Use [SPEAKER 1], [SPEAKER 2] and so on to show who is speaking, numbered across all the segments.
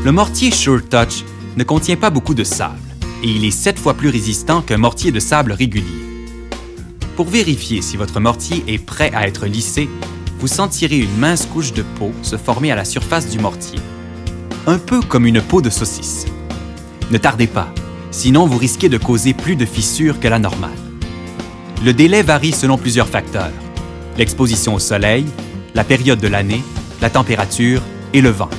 [SPEAKER 1] Le mortier SureTouch ne contient pas beaucoup de sable et il est 7 fois plus résistant qu'un mortier de sable régulier. Pour vérifier si votre mortier est prêt à être lissé, vous sentirez une mince couche de peau se former à la surface du mortier, un peu comme une peau de saucisse. Ne tardez pas, sinon vous risquez de causer plus de fissures que la normale. Le délai varie selon plusieurs facteurs: l'exposition au soleil, la période de l'année, la température et le vent.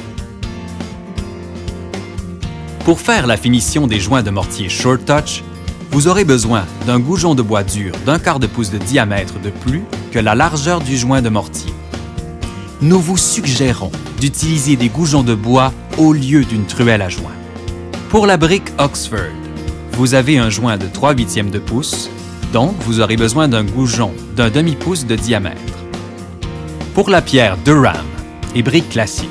[SPEAKER 1] Pour faire la finition des joints de mortier SureTouch, vous aurez besoin d'un goujon de bois dur d'1/4 pouce de diamètre de plus que la largeur du joint de mortier. Nous vous suggérons d'utiliser des goujons de bois au lieu d'une truelle à joint. Pour la brique Oxford, vous avez un joint de 3/8 de pouce, donc vous aurez besoin d'un goujon d'1 demi-pouce de diamètre. Pour la pierre Durham et brique classique,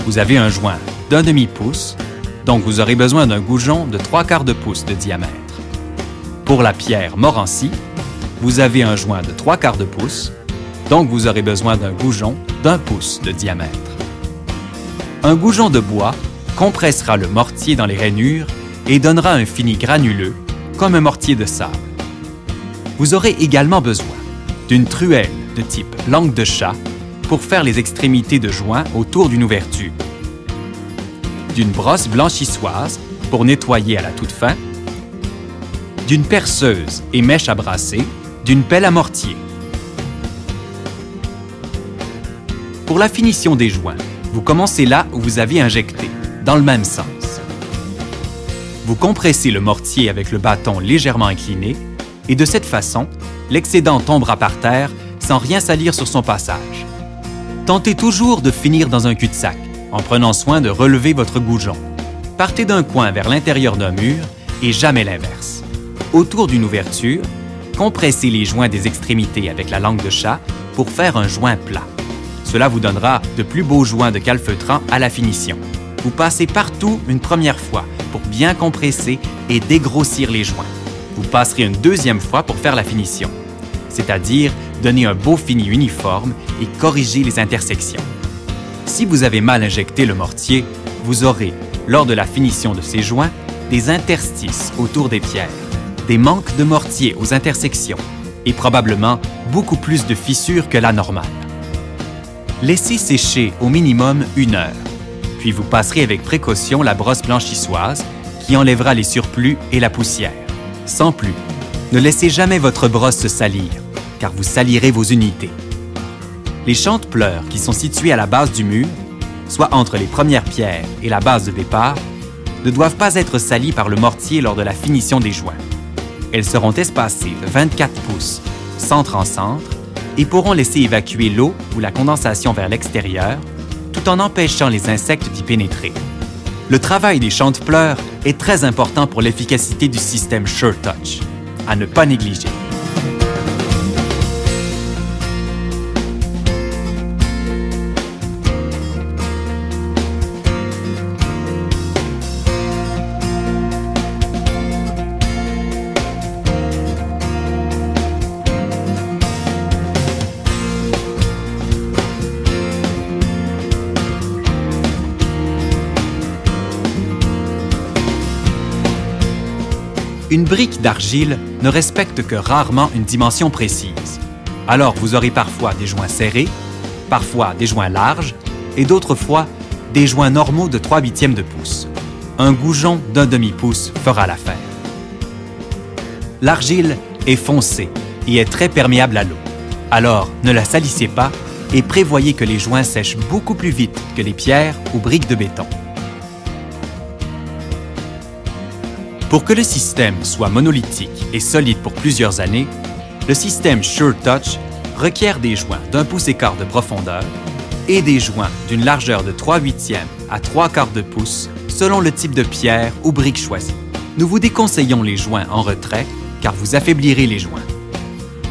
[SPEAKER 1] vous avez un joint d'1 demi-pouce, donc vous aurez besoin d'un goujon de 3/4 pouce de diamètre. Pour la pierre Morancy, vous avez un joint de 3/4 pouce, donc vous aurez besoin d'un goujon d'1 pouce de diamètre. Un goujon de bois compressera le mortier dans les rainures et donnera un fini granuleux, comme un mortier de sable. Vous aurez également besoin d'une truelle de type langue de chat pour faire les extrémités de joint autour d'une ouverture, d'une brosse blanchissoise pour nettoyer à la toute fin, d'une perceuse et mèche à brasser, d'une pelle à mortier. Pour la finition des joints, vous commencez là où vous avez injecté, dans le même sens. Vous compressez le mortier avec le bâton légèrement incliné et de cette façon, l'excédent tombera par terre sans rien salir sur son passage. Tentez toujours de finir dans un cul-de-sac en prenant soin de relever votre goujon. Partez d'un coin vers l'intérieur d'un mur et jamais l'inverse. Autour d'une ouverture, compressez les joints des extrémités avec la langue de chat pour faire un joint plat. Cela vous donnera de plus beaux joints de calfeutrant à la finition. Vous passez partout une première fois pour bien compresser et dégrossir les joints. Vous passerez une deuxième fois pour faire la finition, c'est-à-dire donner un beau fini uniforme et corriger les intersections. Si vous avez mal injecté le mortier, vous aurez, lors de la finition de ces joints, des interstices autour des pierres, des manques de mortier aux intersections et probablement beaucoup plus de fissures que la normale. Laissez sécher au minimum 1 heure, puis vous passerez avec précaution la brosse blanchissoise qui enlèvera les surplus et la poussière. Sans plus, ne laissez jamais votre brosse se salir, car vous salirez vos unités. Les chante-pleurs qui sont situés à la base du mur, soit entre les premières pierres et la base de départ, ne doivent pas être salis par le mortier lors de la finition des joints. Elles seront espacées de 24 pouces, centre en centre, et pourront laisser évacuer l'eau ou la condensation vers l'extérieur, tout en empêchant les insectes d'y pénétrer. Le travail des chante-pleurs est très important pour l'efficacité du système SureTouch, à ne pas négliger. Une brique d'argile ne respecte que rarement une dimension précise. Alors vous aurez parfois des joints serrés, parfois des joints larges et d'autres fois des joints normaux de 3/8 de pouce. Un goujon d'1 demi-pouce fera l'affaire. L'argile est foncée et est très perméable à l'eau. Alors ne la salissez pas et prévoyez que les joints sèchent beaucoup plus vite que les pierres ou briques de béton. Pour que le système soit monolithique et solide pour plusieurs années, le système SureTouch requiert des joints d'1 pouce et quart de profondeur et des joints d'une largeur de 3/8 à 3/4 de pouce selon le type de pierre ou brique choisi. Nous vous déconseillons les joints en retrait car vous affaiblirez les joints.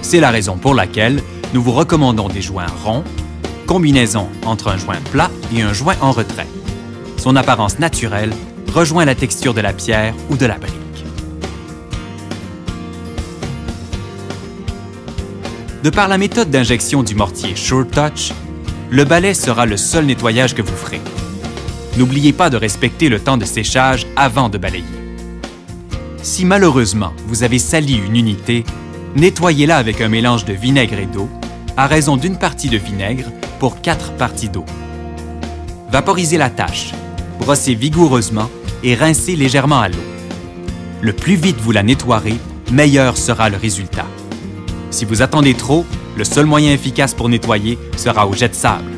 [SPEAKER 1] C'est la raison pour laquelle nous vous recommandons des joints ronds, combinaison entre un joint plat et un joint en retrait. Son apparence naturelle rejoint la texture de la pierre ou de la brique. De par la méthode d'injection du mortier Sure Touch, le balai sera le seul nettoyage que vous ferez. N'oubliez pas de respecter le temps de séchage avant de balayer. Si malheureusement vous avez sali une unité, nettoyez-la avec un mélange de vinaigre et d'eau, à raison d'une partie de vinaigre pour 4 parties d'eau. Vaporisez la tache, brossez vigoureusement et rincez légèrement à l'eau. Le plus vite vous la nettoierez, meilleur sera le résultat. Si vous attendez trop, le seul moyen efficace pour nettoyer sera au jet de sable.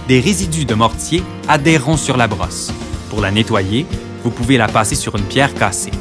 [SPEAKER 1] Des résidus de mortier adhéreront sur la brosse. Pour la nettoyer, vous pouvez la passer sur une pierre cassée.